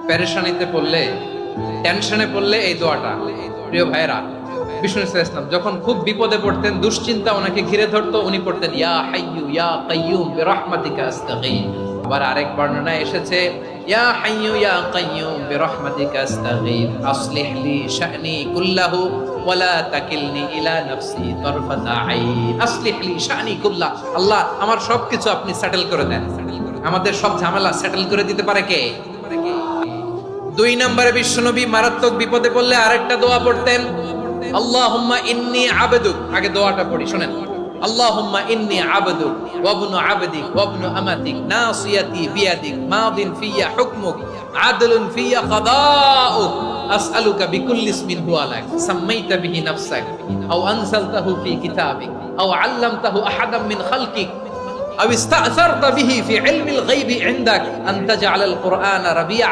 পেরেশানিতে পড়লে, টেনশনে পড়লে এই দোয়াটা। প্রিয় ভাইরা, বিষ্ণু ইসলাম যখন খুব বিপদে পড়তেন, দুশ্চিন্তা ওনাকে ঘিরে ধরতো, উনি পড়তেন ইয়া হাইয়ু ইয়া কাইয়ুম বিরহমাতিকা আস্তাগীথ। আবার আরেক বর্ণনায় এসেছে ইয়া হাইয়ু ইয়া কাইয়ুম বিরহমাতিকা আস্তাগীথ আসলিহ লি শা'নি কুল্লাহু ওয়ালা তাকিলনি ইলা নাফসি তারফাতা আইন। আসলিহ লি শা'নি কুল্লাহ, আল্লাহ আমার সবকিছু আপনি সেটেল করে দেন। আমাদের সব ঝামেলা সেটেল করে দিতে পারে কে? দুই নম্বরে বিশ্বনবী মারাত্মক বিপদে পড়লে আরেকটা দোয়া পড়তেন, আল্লাহুম্মা ইন্নী আবদুক। আগে দোয়াটা পড়ি, শুনেন। আল্লাহুম্মা ইন্নী আবদুক ওয়া ইবনু আবদিক ওয়া ইবনু আমাতিক নাসিয়াতি বিয়াদিক মাদিন ফিয়া হুকমুক আদলুন ফিয়া কাদাউক আসআলুকা বিকুল্লি ইসমিন হুয়া লাক সাম্মাইতা বিহি নাফসাক আও আনজালতাহু ফি কিতাবিক আও আল্লামতাহু আহাদাম মিন খালকিক আও ইস্তা'সারতা বিহি ফি ইলমিল গায়বি ইনদাক আন তাজআলাল কুরআনা রাবি'a